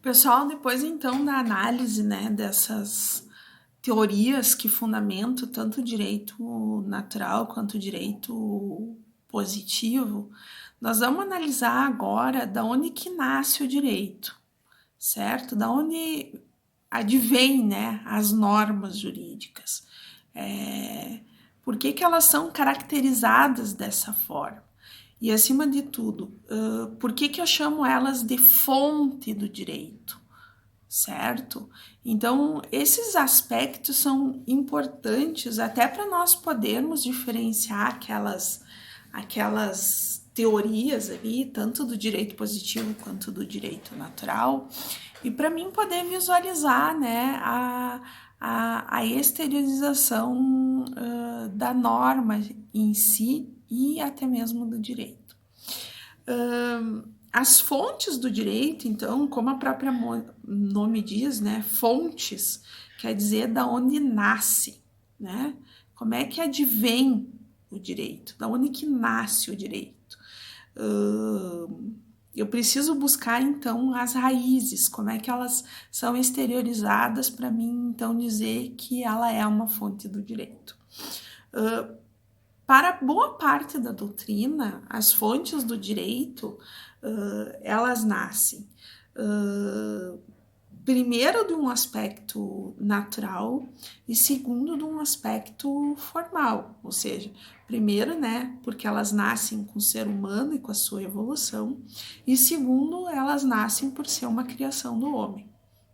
Pessoal, depois então da análise, né, dessas teorias que fundamentam tanto o direito natural quanto o direito positivo, nós vamos analisar agora da onde que nasce o direito, certo? Da onde advém, né, as normas jurídicas. Por que que elas são caracterizadas dessa forma? E, acima de tudo, por que que eu chamo elas de fonte do direito? Certo? Então, esses aspectos são importantes até para nós podermos diferenciar aquelas teorias ali, tanto do direito positivo quanto do direito natural, e para mim poder visualizar, né, a exteriorização da norma em si e até mesmo do direito. As fontes do direito, então, como a própria nome diz, né, fontes, quer dizer da onde nasce, né? Como é que advém o direito? Da onde que nasce o direito? Eu preciso buscar, então, as raízes, como é que elas são exteriorizadas para mim, então, dizer que ela é uma fonte do direito. Para boa parte da doutrina, as fontes do direito, elas nascem, primeiro, de um aspecto natural e segundo, de um aspecto formal, ou seja, primeiro, né, porque elas nascem com o ser humano e com a sua evolução, e segundo, elas nascem por ser uma criação do homem,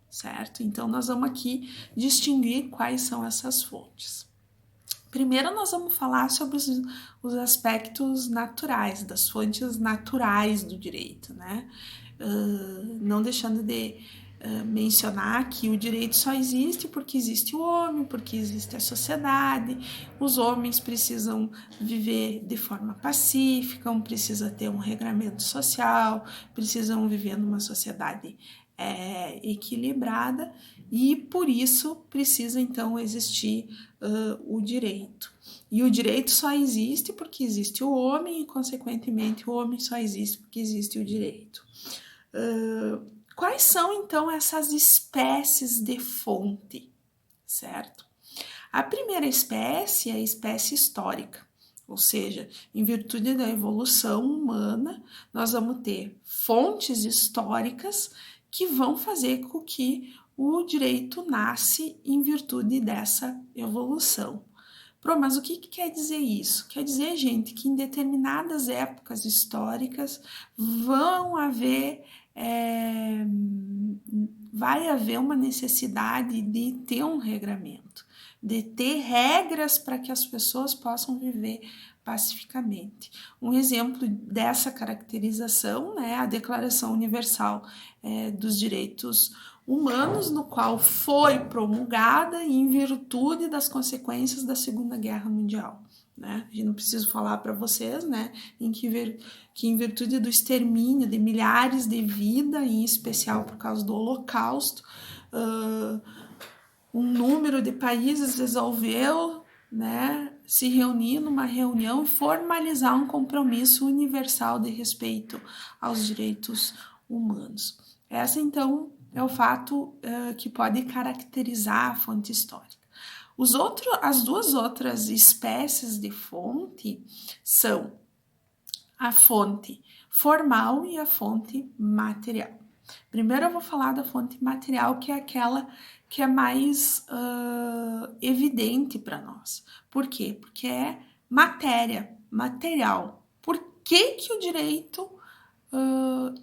certo? Então, nós vamos aqui distinguir quais são essas fontes. Primeiro, nós vamos falar sobre os aspectos naturais, das fontes naturais do direito, né? Não deixando de mencionar que o direito só existe porque existe o homem, porque existe a sociedade, os homens precisam viver de forma pacífica, precisa ter um regramento social, precisam viver numa sociedade equilibrada e por isso precisa então existir o direito. E o direito só existe porque existe o homem e, consequentemente, o homem só existe porque existe o direito. Quais são, então, essas espécies de fonte, certo? A primeira espécie é a espécie histórica, ou seja, em virtude da evolução humana, nós vamos ter fontes históricas que vão fazer com que o direito nasce em virtude dessa evolução. Mas o que quer dizer isso? Quer dizer, gente, que em determinadas épocas históricas vai haver uma necessidade de ter um regramento, de ter regras para que as pessoas possam viver pacificamente. Um exemplo dessa caracterização é a Declaração Universal dos Direitos Humanos, no qual foi promulgada em virtude das consequências da Segunda Guerra Mundial. Né? A gente não preciso falar para vocês, né, que em virtude do extermínio de milhares de vidas, em especial por causa do Holocausto, um número de países resolveu, né, se reunir numa reunião e formalizar um compromisso universal de respeito aos direitos humanos. Essa, então, é o fato que pode caracterizar a fonte histórica. As duas outras espécies de fonte são a fonte formal e a fonte material. Primeiro eu vou falar da fonte material, que é aquela que é mais evidente para nós. Por quê? Porque é material. Por que o direito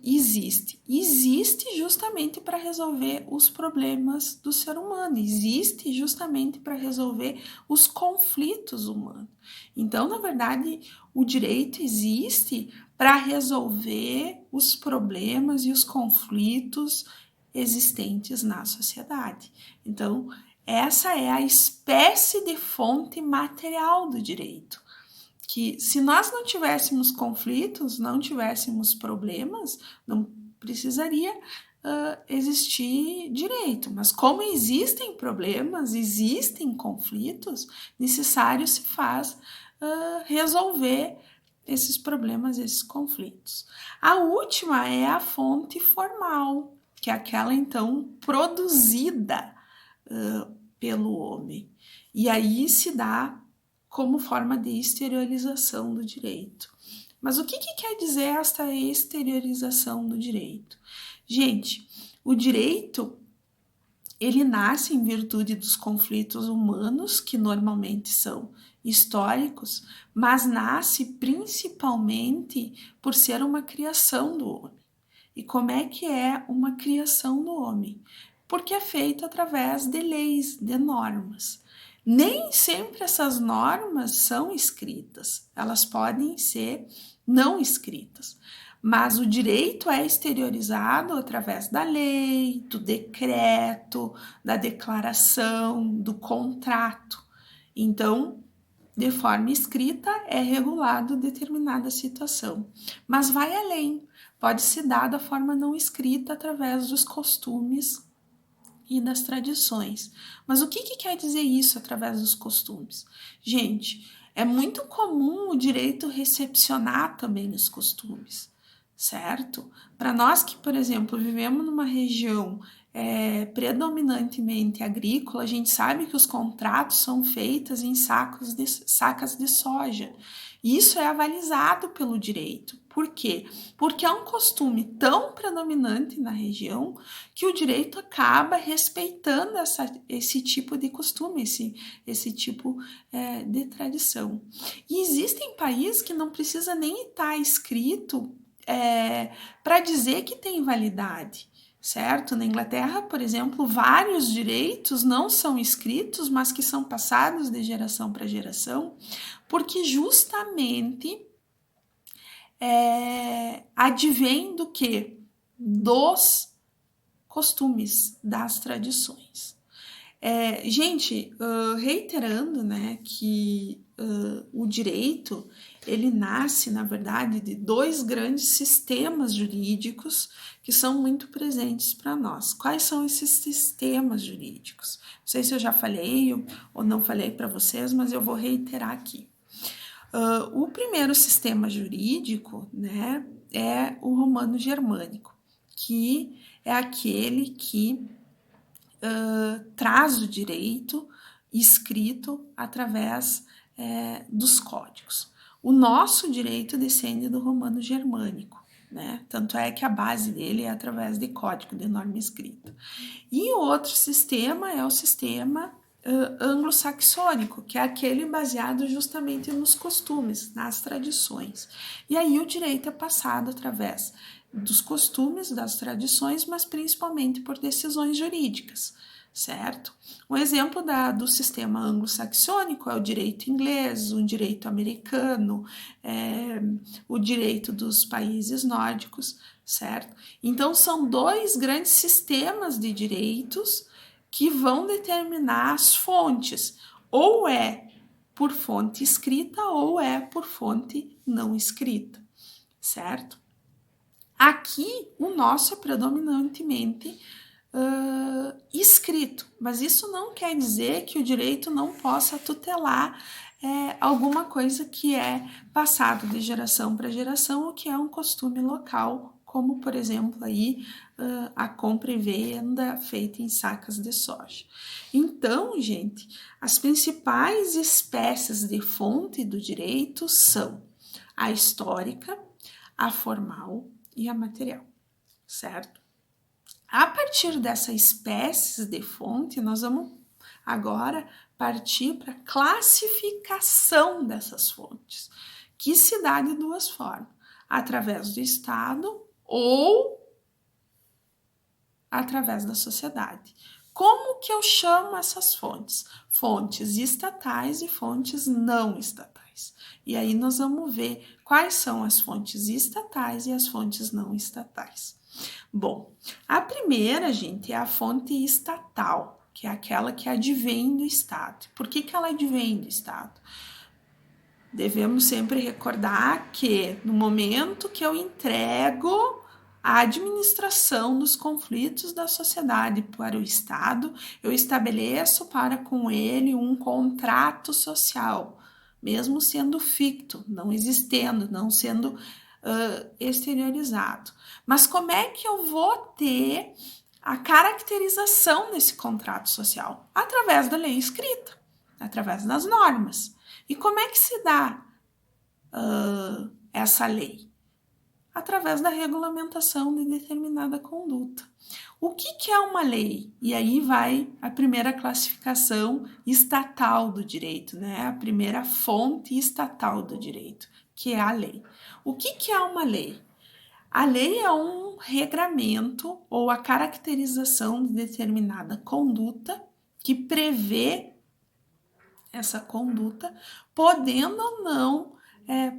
existe? Existe justamente para resolver os problemas do ser humano, existe justamente para resolver os conflitos humanos. Então, na verdade, o direito existe para resolver os problemas e os conflitos existentes na sociedade. Então, essa é a espécie de fonte material do direito. Que se nós não tivéssemos conflitos, não tivéssemos problemas, não precisaria existir direito. Mas como existem problemas, existem conflitos, necessário se faz resolver esses problemas, esses conflitos. A última é a fonte formal, que é aquela, então, produzida pelo homem. E aí se dá como forma de exteriorização do direito. Mas o que quer dizer esta exteriorização do direito? Gente, o direito, ele nasce em virtude dos conflitos humanos, que normalmente são históricos, mas nasce principalmente por ser uma criação do homem. E como é que é uma criação do homem? Porque é feito através de leis, de normas. Nem sempre essas normas são escritas, elas podem ser não escritas, mas o direito é exteriorizado através da lei, do decreto, da declaração, do contrato. Então, de forma escrita, é regulado determinada situação, mas vai além, pode se dar da forma não escrita através dos costumes e das tradições. Mas o que quer dizer isso através dos costumes? Gente, é muito comum o direito recepcionar também os costumes, certo? Para nós que, por exemplo, vivemos numa região predominantemente agrícola, a gente sabe que os contratos são feitos em sacas de soja. Isso é avalizado pelo direito. Por quê? Porque é um costume tão predominante na região que o direito acaba respeitando esse tipo de costume, esse tipo de tradição. E existem países que não precisa nem estar escrito para dizer que tem validade, certo? Na Inglaterra, por exemplo, vários direitos não são escritos, mas que são passados de geração para geração, porque justamente advém do quê? Dos costumes, das tradições. Gente, reiterando, né, que o direito, ele nasce, na verdade, de dois grandes sistemas jurídicos que são muito presentes para nós. Quais são esses sistemas jurídicos? Não sei se eu já falei ou não falei para vocês, mas eu vou reiterar aqui. O primeiro sistema jurídico, né, é o romano-germânico, que é aquele que traz o direito escrito através dos códigos. O nosso direito descende do romano-germânico, né? Tanto é que a base dele é através de código, de norma escrita. E o outro sistema é o sistema anglo-saxônico, que é aquele baseado justamente nos costumes, nas tradições. E aí o direito é passado através dos costumes, das tradições, mas principalmente por decisões jurídicas, certo? Um exemplo do sistema anglo-saxônico é o direito inglês, o direito americano, o direito dos países nórdicos, certo? Então, são dois grandes sistemas de direitos que vão determinar as fontes, ou é por fonte escrita ou é por fonte não escrita, certo? Aqui, o nosso é predominantemente escrito, mas isso não quer dizer que o direito não possa tutelar alguma coisa que é passado de geração para geração ou que é um costume local, como, por exemplo, aí, a compra e venda feita em sacas de soja. Então, gente, as principais espécies de fonte do direito são a histórica, a formal e a material, certo? A partir dessas espécies de fonte, nós vamos agora partir para a classificação dessas fontes, que se dá de duas formas, através do Estado ou através da sociedade. Como que eu chamo essas fontes? Fontes estatais e fontes não estatais. E aí nós vamos ver quais são as fontes estatais e as fontes não estatais. Bom, a primeira, gente, é a fonte estatal, que é aquela que advém do Estado. Por que ela advém do Estado? Devemos sempre recordar que no momento que eu entrego a administração dos conflitos da sociedade para o Estado, eu estabeleço para com ele um contrato social, mesmo sendo ficto, não existendo, não sendo exteriorizado. Mas como é que eu vou ter a caracterização desse contrato social? Através da lei escrita, através das normas. E como é que se dá essa lei? Através da regulamentação de determinada conduta. O que é uma lei? E aí vai a primeira classificação estatal do direito, né? A primeira fonte estatal do direito, que é a lei. O que é uma lei? A lei é um regramento ou a caracterização de determinada conduta que prevê essa conduta, podendo ou não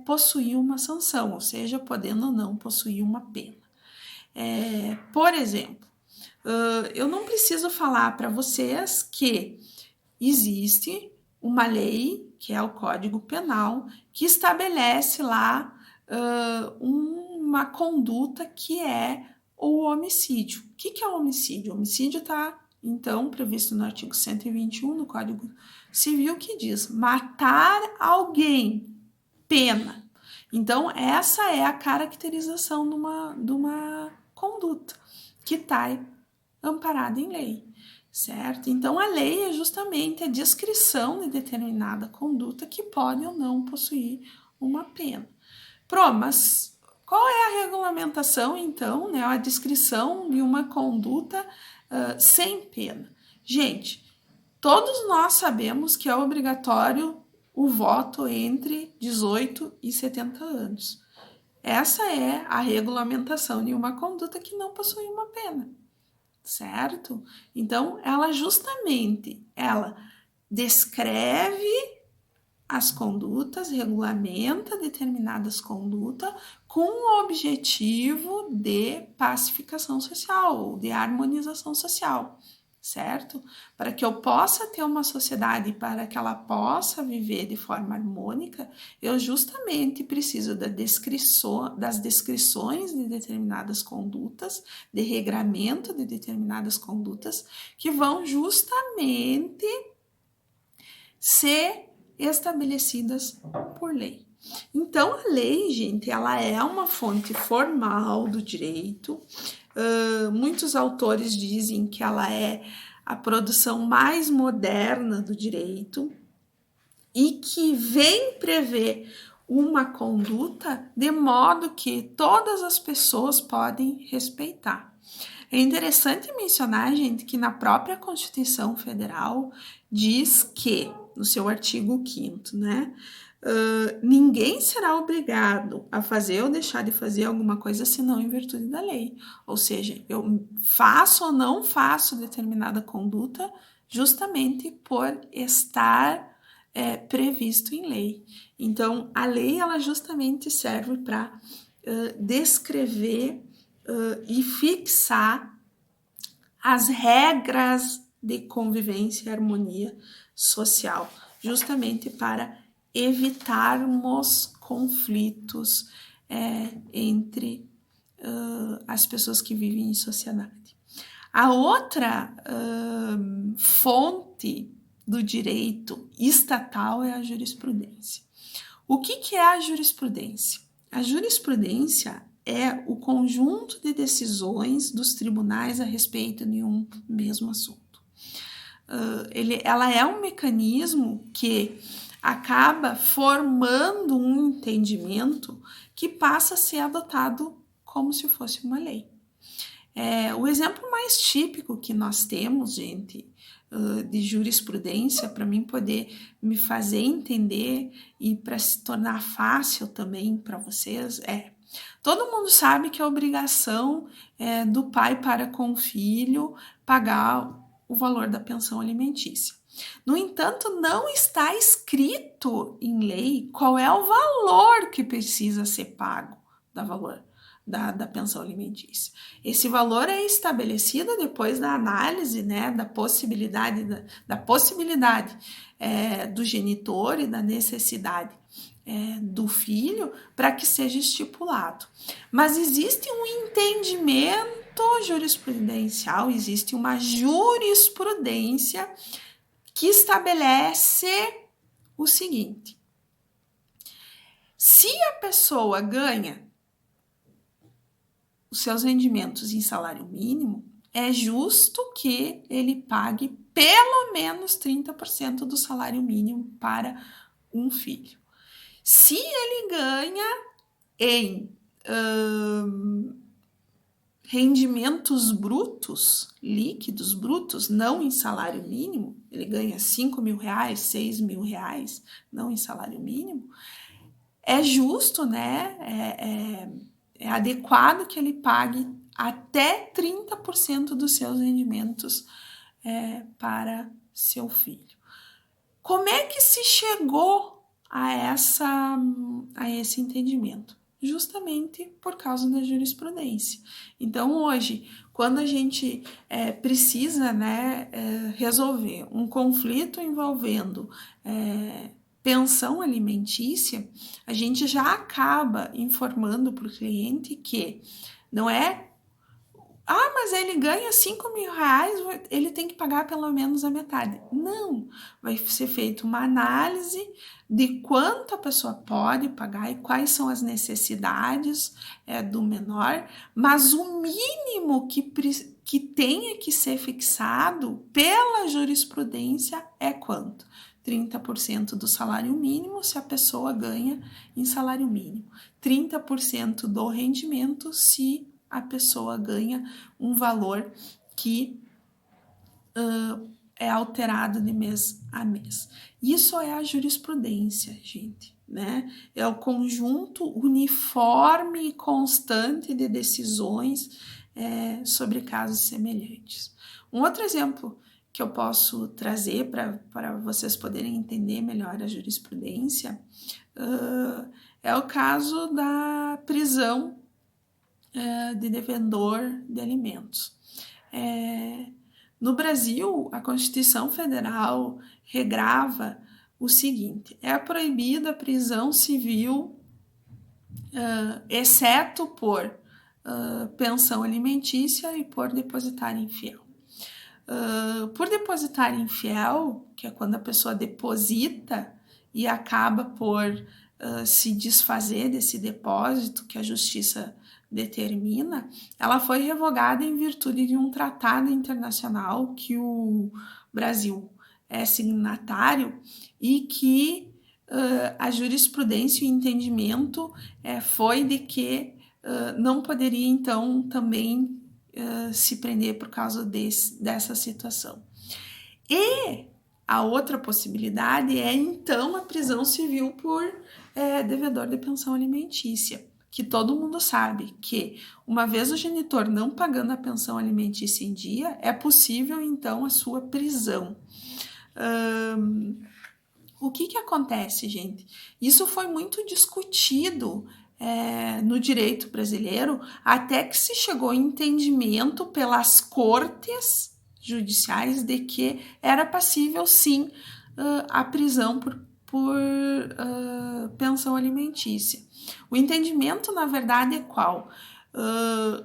possuir uma sanção, ou seja, podendo ou não possuir uma pena. Por exemplo, eu não preciso falar para vocês que existe uma lei, que é o Código Penal, que estabelece lá uma conduta que é o homicídio. O que é o homicídio? O homicídio está, então, previsto no artigo 121 do Código Civil, que diz matar alguém, pena. Então, essa é a caracterização de uma conduta que está amparada em lei, certo? Então, a lei é justamente a descrição de determinada conduta que pode ou não possuir uma pena. Mas qual é a regulamentação, então, né? A descrição de uma conduta sem pena? Gente, todos nós sabemos que é obrigatório o voto entre 18 e 70 anos. Essa é a regulamentação de uma conduta que não possui uma pena, certo? Então, ela descreve as condutas, regulamenta determinadas condutas com o objetivo de pacificação social, de harmonização social, certo? Para que eu possa ter uma sociedade, para que ela possa viver de forma harmônica, eu justamente preciso das descrições de determinadas condutas, de regramento de determinadas condutas, que vão justamente ser estabelecidas por lei. Então, a lei, gente, ela é uma fonte formal do direito. Muitos autores dizem que ela é a produção mais moderna do direito e que vem prever uma conduta de modo que todas as pessoas podem respeitar. É interessante mencionar, gente, que na própria Constituição Federal diz que, no seu artigo 5º, né? Ninguém será obrigado a fazer ou deixar de fazer alguma coisa senão em virtude da lei. Ou seja, eu faço ou não faço determinada conduta justamente por estar previsto em lei. Então, a lei, ela justamente serve para descrever e fixar as regras de convivência e harmonia social, justamente para evitarmos conflitos entre as pessoas que vivem em sociedade. A outra fonte do direito estatal é a jurisprudência. O que é a jurisprudência? A jurisprudência é o conjunto de decisões dos tribunais a respeito de um mesmo assunto. Ela é um mecanismo que acaba formando um entendimento que passa a ser adotado como se fosse uma lei. O exemplo mais típico que nós temos, gente, de jurisprudência, para mim poder me fazer entender e para se tornar fácil também para vocês, todo mundo sabe que a obrigação do pai para com o filho pagar o valor da pensão alimentícia. No entanto, não está escrito em lei qual é o valor que precisa ser pago da pensão alimentícia. Esse valor é estabelecido depois da análise, né, da possibilidade do genitor e da necessidade do filho para que seja estipulado. Mas existe um entendimento jurisprudencial, existe uma jurisprudência que estabelece o seguinte: se a pessoa ganha os seus rendimentos em salário mínimo, é justo que ele pague pelo menos 30% do salário mínimo para um filho. Se ele ganha em rendimentos brutos, líquidos brutos, não em salário mínimo, ele ganha 5 mil reais, 6 mil reais, não em salário mínimo, é justo, né? É adequado que ele pague até 30% dos seus rendimentos para seu filho. Como é que se chegou a esse entendimento? Justamente por causa da jurisprudência. Então, hoje, quando a gente precisa, né, resolver um conflito envolvendo pensão alimentícia, a gente já acaba informando para o cliente que não é mas ele ganha 5 mil reais, ele tem que pagar pelo menos a metade. Não, vai ser feita uma análise de quanto a pessoa pode pagar e quais são as necessidades do menor, mas o mínimo que tenha que ser fixado pela jurisprudência é quanto? 30% do salário mínimo se a pessoa ganha em salário mínimo, 30% do rendimento se a pessoa ganha um valor que é alterado de mês a mês. Isso é a jurisprudência, gente, né? É o conjunto uniforme e constante de decisões sobre casos semelhantes. Um outro exemplo que eu posso trazer para vocês poderem entender melhor a jurisprudência é o caso da prisão de devedor de alimentos. No Brasil, a Constituição Federal regrava o seguinte: é proibida a prisão civil, exceto por pensão alimentícia e por depositário infiel. Por depositário infiel, que é quando a pessoa deposita e acaba por se desfazer desse depósito que a justiça determina, ela foi revogada em virtude de um tratado internacional que o Brasil é signatário e que a jurisprudência e o entendimento foi de que não poderia, então, também se prender por causa dessa situação. E a outra possibilidade é, então, a prisão civil por devedor de pensão alimentícia, que todo mundo sabe que, uma vez o genitor não pagando a pensão alimentícia em dia, é possível, então, a sua prisão. O que acontece, gente? Isso foi muito discutido no direito brasileiro, até que se chegou ao entendimento pelas cortes judiciais de que era passível, sim, a prisão por pensão alimentícia. O entendimento, na verdade, é qual?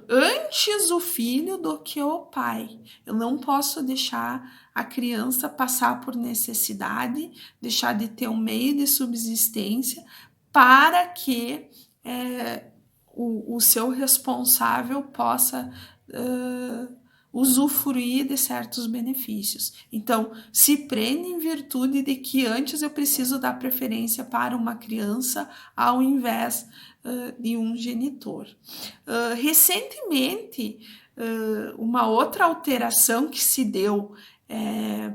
Antes o filho do que o pai. Eu não posso deixar a criança passar por necessidade, deixar de ter um meio de subsistência para que o seu responsável possa usufruir de certos benefícios. Então, se prende em virtude de que antes eu preciso dar preferência para uma criança ao invés de um genitor. Recentemente, uma outra alteração que se deu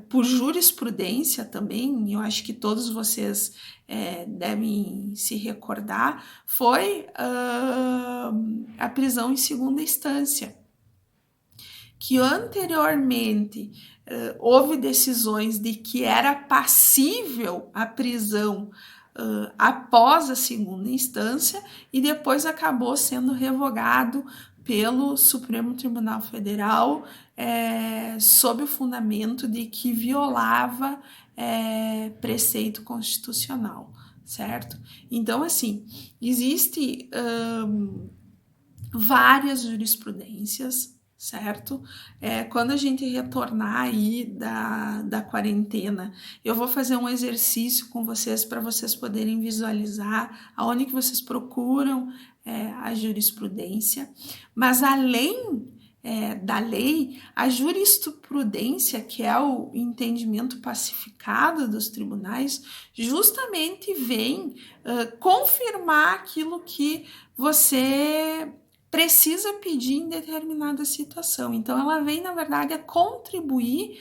por jurisprudência também, eu acho que todos vocês devem se recordar, foi a prisão em segunda instância, que anteriormente houve decisões de que era passível a prisão após a segunda instância e depois acabou sendo revogado pelo Supremo Tribunal Federal sob o fundamento de que violava preceito constitucional, certo? Então, assim, existe várias jurisprudências, certo? Quando a gente retornar aí da quarentena, eu vou fazer um exercício com vocês para vocês poderem visualizar aonde que vocês procuram a jurisprudência, mas além da lei, a jurisprudência, que é o entendimento pacificado dos tribunais, justamente vem confirmar aquilo que você precisa pedir em determinada situação. Então, ela vem, na verdade, a contribuir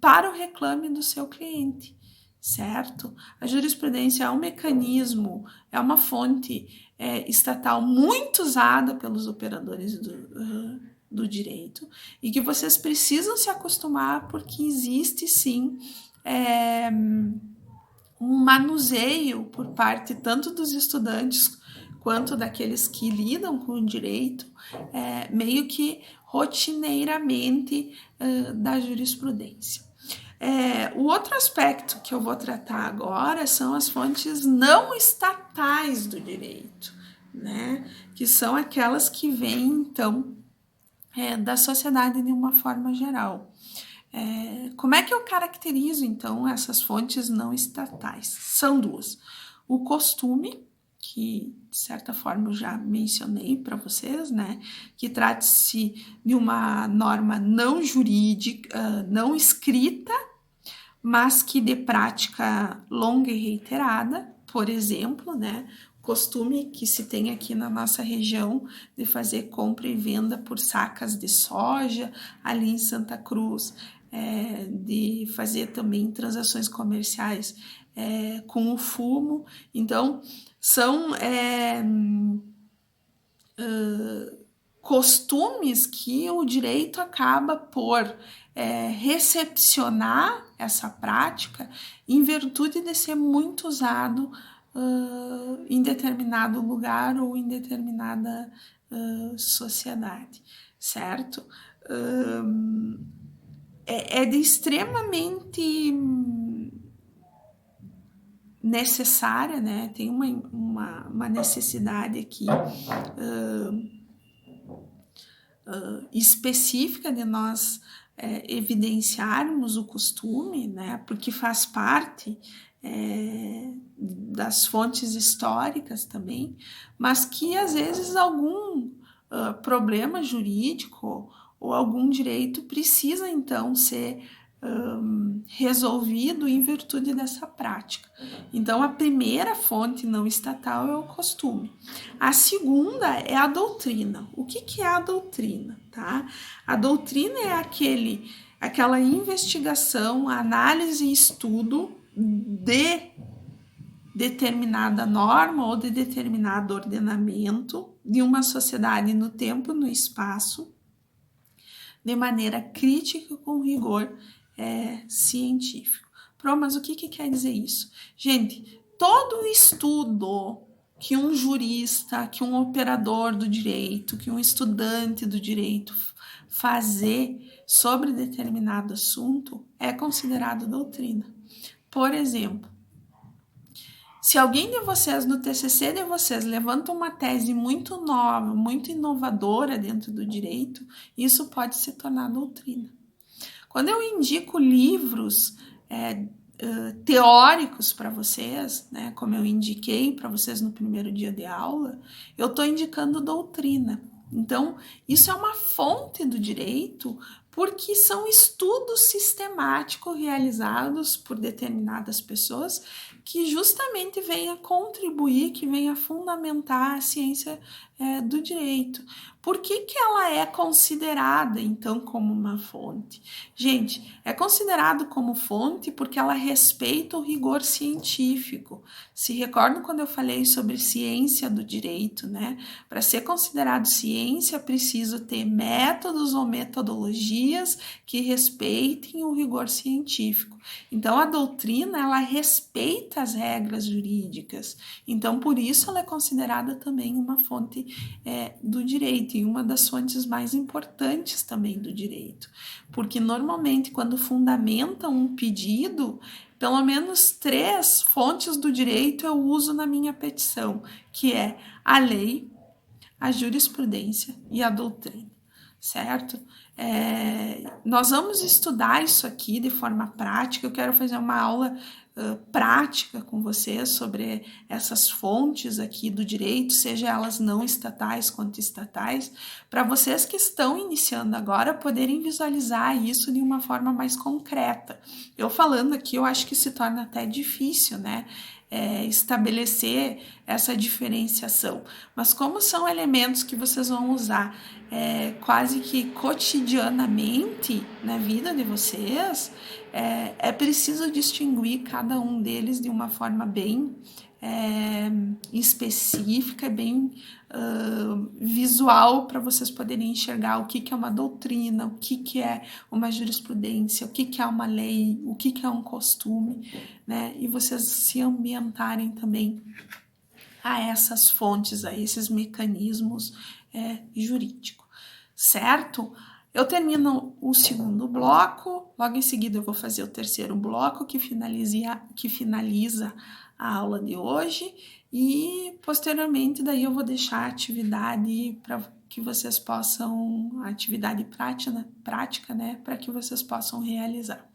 para o reclame do seu cliente, certo? A jurisprudência é um mecanismo, é uma fonte estatal muito usada pelos operadores do direito e que vocês precisam se acostumar, porque existe sim um manuseio por parte tanto dos estudantes quanto daqueles que lidam com o direito, meio que rotineiramente da jurisprudência. O outro aspecto que eu vou tratar agora são as fontes não estatais do direito, né? Que são aquelas que vêm, então, da sociedade de uma forma geral. Como é que eu caracterizo, então, essas fontes não estatais? São duas. O costume, que de certa forma eu já mencionei para vocês, né? Que trata-se de uma norma não jurídica, não escrita, mas que de prática longa e reiterada. Por exemplo, né? Costume que se tem aqui na nossa região de fazer compra e venda por sacas de soja, ali em Santa Cruz, de fazer também transações comerciais com o fumo. Então, são costumes que o direito acaba por recepcionar essa prática em virtude de ser muito usado em determinado lugar ou em determinada sociedade, certo? É de extremamente necessária, né? Tem uma necessidade aqui específica de nós evidenciarmos o costume, né? Porque faz parte das fontes históricas também, mas que às vezes algum problema jurídico ou algum direito precisa então ser resolvido em virtude dessa prática. Então, a primeira fonte não estatal é o costume. A segunda é a doutrina. O que é a doutrina? Tá? A doutrina é aquela investigação, análise e estudo de determinada norma ou de determinado ordenamento de uma sociedade no tempo e no espaço, de maneira crítica com rigor científico. Mas o que quer dizer isso? Gente, todo estudo que um jurista, que um operador do direito, que um estudante do direito fazer sobre determinado assunto é considerado doutrina. Por exemplo, se alguém de vocês, no TCC de vocês, levanta uma tese muito nova, muito inovadora dentro do direito, isso pode se tornar doutrina. Quando eu indico livros teóricos para vocês, né, como eu indiquei para vocês no primeiro dia de aula, eu estou indicando doutrina. Então, isso é uma fonte do direito, porque são estudos sistemáticos realizados por determinadas pessoas que justamente vêm a contribuir, que vêm a fundamentar a ciência do direito. Por que ela é considerada, então, como uma fonte? Gente, é considerado como fonte porque ela respeita o rigor científico. Se recordam quando eu falei sobre ciência do direito, né? Para ser considerado ciência, preciso ter métodos ou metodologias que respeitem o rigor científico. Então, a doutrina, ela respeita as regras jurídicas. Então, por isso, ela é considerada também uma fonte do direito e uma das fontes mais importantes também do direito. Porque, normalmente, quando fundamentam um pedido, pelo menos 3 fontes do direito eu uso na minha petição, que é a lei, a jurisprudência e a doutrina. certo? Nós vamos estudar isso aqui de forma prática. Eu quero fazer uma aula prática com vocês sobre essas fontes aqui do direito, seja elas não estatais quanto estatais, para vocês que estão iniciando agora poderem visualizar isso de uma forma mais concreta. Eu falando aqui, eu acho que se torna até difícil, né? Estabelecer essa diferenciação. Mas como são elementos que vocês vão usar quase que cotidianamente na vida de vocês, é preciso distinguir cada um deles de uma forma bem específica, bem visual, para vocês poderem enxergar o que é uma doutrina, o que é uma jurisprudência, o que é uma lei, o que é um costume, né? E vocês se ambientarem também a essas fontes, a esses mecanismos jurídicos, certo? Eu termino o segundo bloco, logo em seguida eu vou fazer o terceiro bloco que finaliza a aula de hoje e posteriormente daí eu vou deixar a atividade para que vocês possam, a atividade prática, né, para que vocês possam realizar.